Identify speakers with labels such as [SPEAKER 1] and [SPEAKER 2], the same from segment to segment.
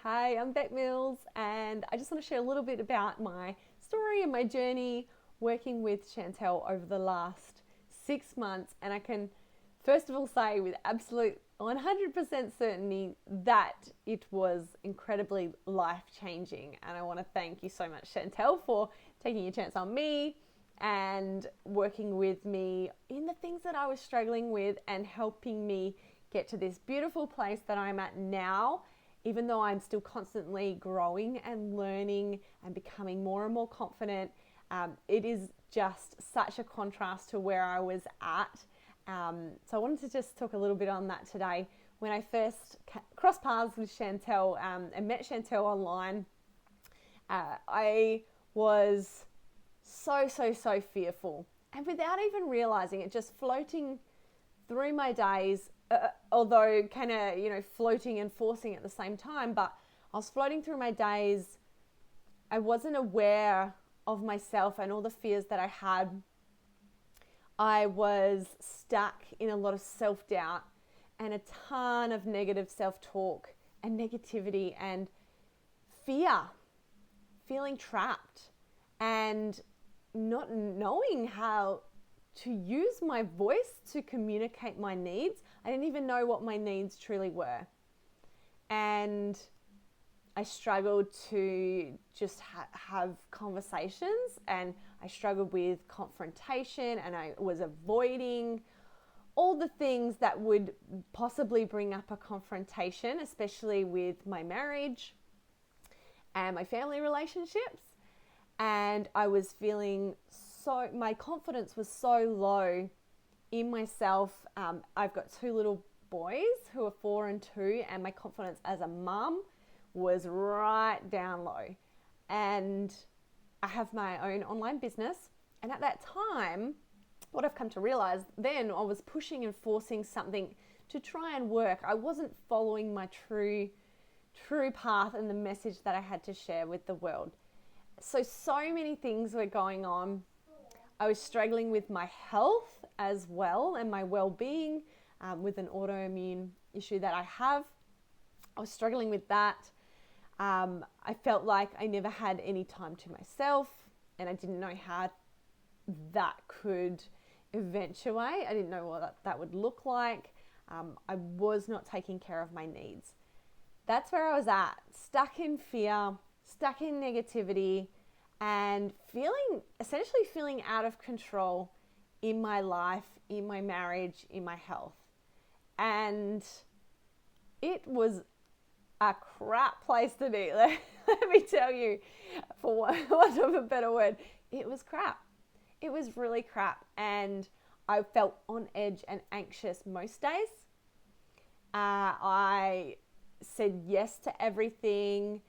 [SPEAKER 1] Hi, I'm Beck Mills, and I just want to share a little bit about my story and my journey working with Chantel over the last 6 months. And I can first of all say with absolute 100% certainty that it was incredibly life-changing. And I want to thank you so much, Chantel, for taking a chance on me and working with me in the things that I was struggling with and helping me get to this beautiful place that I'm at now, even though I'm still constantly growing and learning and becoming more and more confident. It is just such a contrast to where I was at. So I wanted to just talk a little bit on that today. When I first crossed paths with Chantel and met Chantel online, I was so fearful. And without even realizing it, just floating through my days, although kind of, floating and forcing at the same time, but I was floating through my days. I wasn't aware of myself and all the fears that I had. I was stuck in a lot of self-doubt and a ton of negative self-talk and negativity and fear, feeling trapped and not knowing how to use my voice to communicate my needs. I didn't even know what my needs truly were. And I struggled to just have conversations, and I struggled with confrontation, and I was avoiding all the things that would possibly bring up a confrontation, especially with my marriage and my family relationships. And I was feeling my confidence was so low in myself. I've got two little boys who are 4 and 2, and my confidence as a mum was right down low. And I have my own online business. And at that time, what I've come to realize then, I was pushing and forcing something to try and work. I wasn't following my true path and the message that I had to share with the world. So many things were going on. I was struggling with my health as well and my well-being with an autoimmune issue that I have. I was struggling with that. I felt like I never had any time to myself, and I didn't know how that could eventuate. I didn't know what that would look like. I was not taking care of my needs. That's where I was at, stuck in fear, stuck in negativity, and essentially feeling out of control in my life, in my marriage, in my health. And it was a crap place to be. Let me tell you, for want of a better word, it was crap. It was really crap. And I felt on edge and anxious most days. I said yes to everything.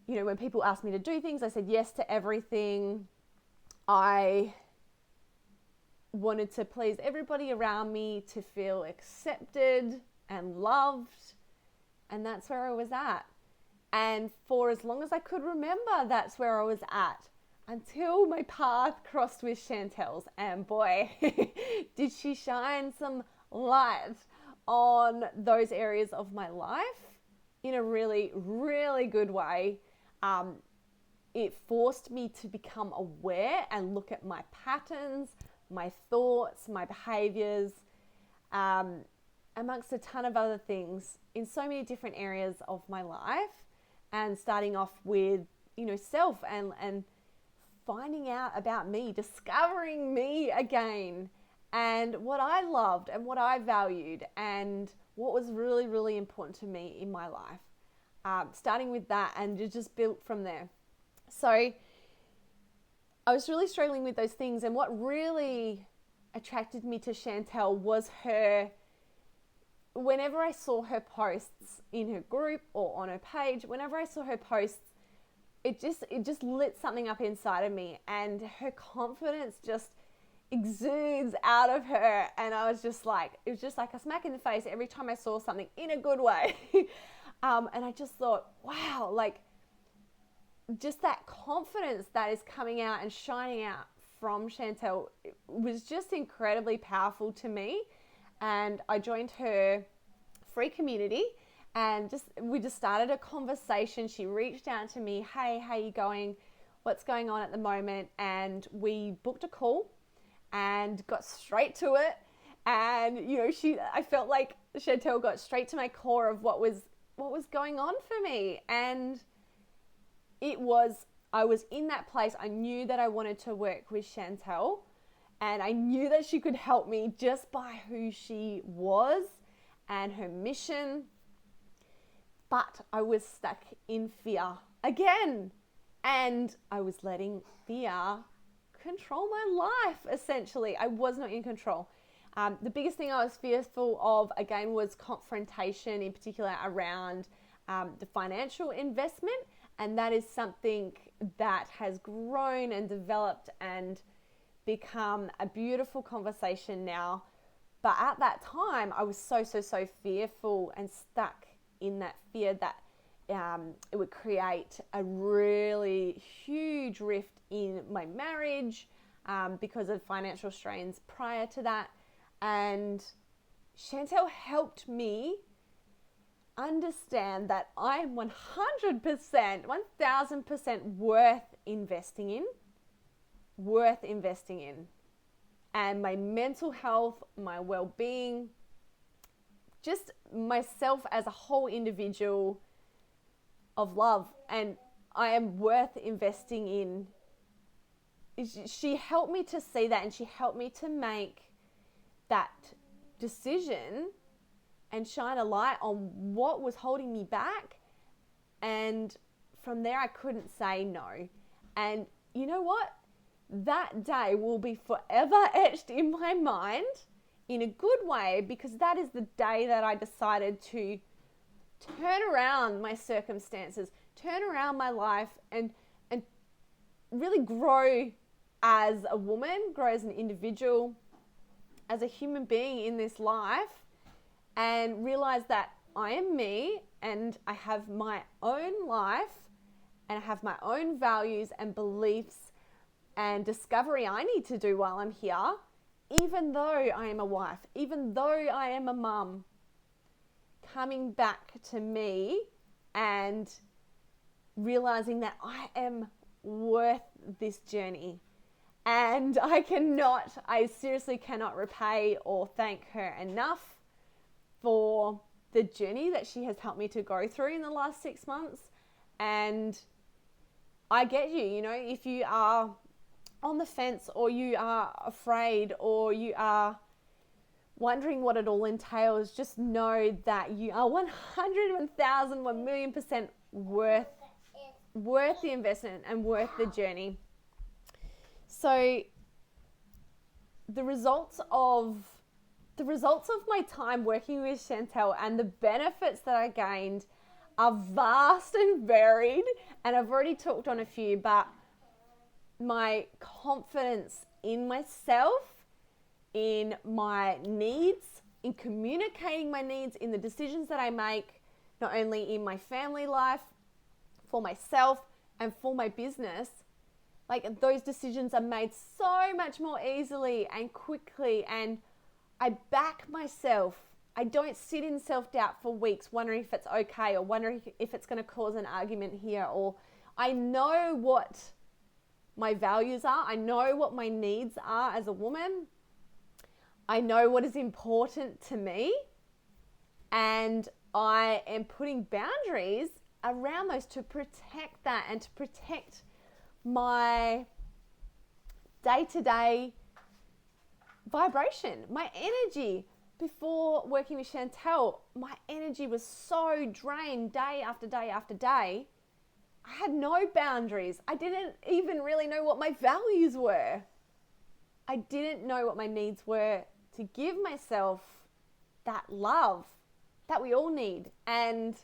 [SPEAKER 1] When people asked me to do things, I said yes to everything. I wanted to please everybody around me, to feel accepted and loved. And that's where I was at. And for as long as I could remember, that's where I was at. Until my path crossed with Chantel's. And boy, did she shine some light on those areas of my life in a really, really good way. It forced me to become aware and look at my patterns, my thoughts, my behaviors, amongst a ton of other things in so many different areas of my life. And starting off with, self and finding out about me, discovering me again, and what I loved and what I valued and what was really, really important to me in my life. Starting with that, and it just built from there. So I was really struggling with those things, and what really attracted me to Chantel was whenever I saw her posts in her group or on her page, whenever I saw her posts, it just lit something up inside of me, and her confidence just exudes out of her. And I was just like, it was just like a smack in the face every time I saw something in a good way. And I just thought, wow, like just that confidence that is coming out and shining out from Chantel was just incredibly powerful to me. And I joined her free community, And we just started a conversation. She reached out to me, hey, how you going? What's going on at the moment? And we booked a call and got straight to it. And I felt like Chantel got straight to my core of what was going on for me. And I was in that place. I knew that I wanted to work with Chantel, and I knew that she could help me just by who she was and her mission. But I was stuck in fear again, and I was letting fear control my life, essentially. I was not in control. The biggest thing I was fearful of, again, was confrontation, in particular around the financial investment. And that is something that has grown and developed and become a beautiful conversation now. But at that time, I was so fearful and stuck in that fear that it would create a really huge rift in my marriage because of financial strains prior to that. And Chantel helped me understand that I am 100%, 1000% worth investing in. And my mental health, my well-being, just myself as a whole individual of love, and I am worth investing in. She helped me to see that, and she helped me to make that decision and shine a light on what was holding me back. And from there, I couldn't say no. And you know what? That day will be forever etched in my mind in a good way, because that is the day that I decided to turn around my circumstances, turn around my life, and really grow as a woman, grow as an individual, as a human being in this life, and realize that I am me, and I have my own life, and I have my own values and beliefs and discovery I need to do while I'm here, even though I am a wife, even though I am a mum. Coming back to me and realizing that I am worth this journey. And I seriously cannot repay or thank her enough for the journey that she has helped me to go through in the last 6 months. And I get you, if you are on the fence, or you are afraid, or you are wondering what it all entails, just know that you are 100, 1,000, 1,000,000% worth the investment and worth the journey. So the results of my time working with Chantel and the benefits that I gained are vast and varied, and I've already talked on a few, but my confidence in myself, in my needs, in communicating my needs, in the decisions that I make, not only in my family life, for myself, and for my business, like those decisions are made so much more easily and quickly, and I back myself. I don't sit in self-doubt for weeks wondering if it's okay, or wondering if it's going to cause an argument here, or I know what my values are. I know what my needs are as a woman. I know what is important to me, and I am putting boundaries around those to protect that and to protect my day-to-day vibration, my energy. Before working with Chantel, my energy was so drained day after day after day. I had no boundaries. I didn't even really know what my values were. I didn't know what my needs were to give myself that love that we all need. And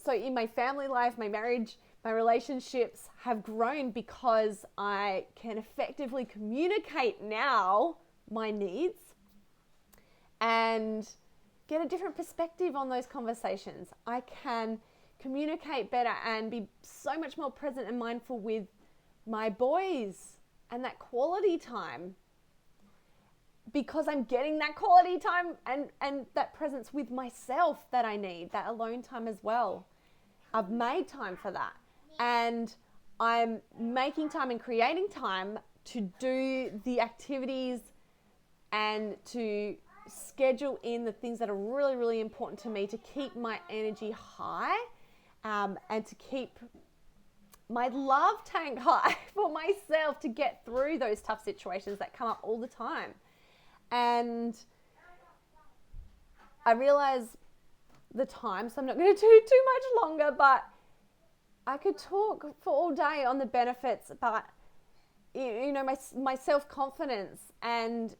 [SPEAKER 1] so in my family life, my marriage, my relationships have grown because I can effectively communicate now my needs and get a different perspective on those conversations. I can communicate better and be so much more present and mindful with my boys and that quality time. because I'm getting that quality time and that presence with myself that I need, that alone time as well. I've made time for that. And I'm making time and creating time to do the activities and to schedule in the things that are really, really important to me to keep my energy high, and to keep my love tank high for myself to get through those tough situations that come up all the time. And I realize the time, so I'm not going to do too much longer, but I could talk for all day on the benefits, but my self-confidence, and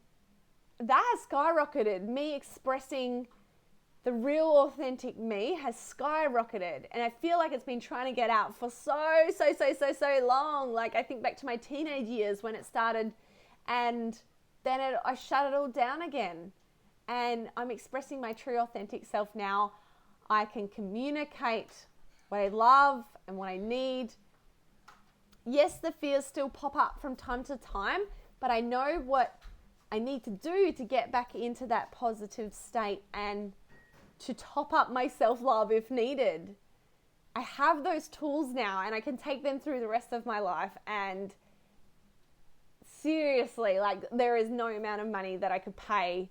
[SPEAKER 1] that has skyrocketed. Me expressing the real authentic me has skyrocketed, and I feel like it's been trying to get out for so long. Like, I think back to my teenage years when it started, and then I shut it all down again, and I'm expressing my true authentic self now. I can communicate what I love and what I need. Yes, the fears still pop up from time to time, but I know what I need to do to get back into that positive state and to top up my self-love if needed. I have those tools now, and I can take them through the rest of my life. And seriously, like, there is no amount of money that I could pay,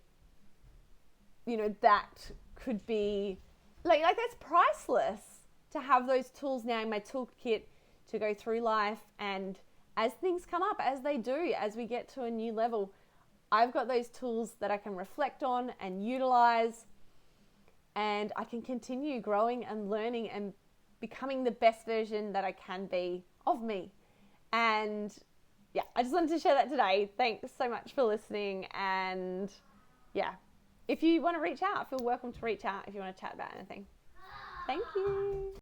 [SPEAKER 1] that could be like that's priceless, to have those tools now in my toolkit to go through life. And as things come up, as they do, as we get to a new level, I've got those tools that I can reflect on and utilize, and I can continue growing and learning and becoming the best version that I can be of me. And yeah, I just wanted to share that today. Thanks so much for listening. And yeah, if you want to reach out, feel welcome to reach out if you want to chat about anything. Thank you.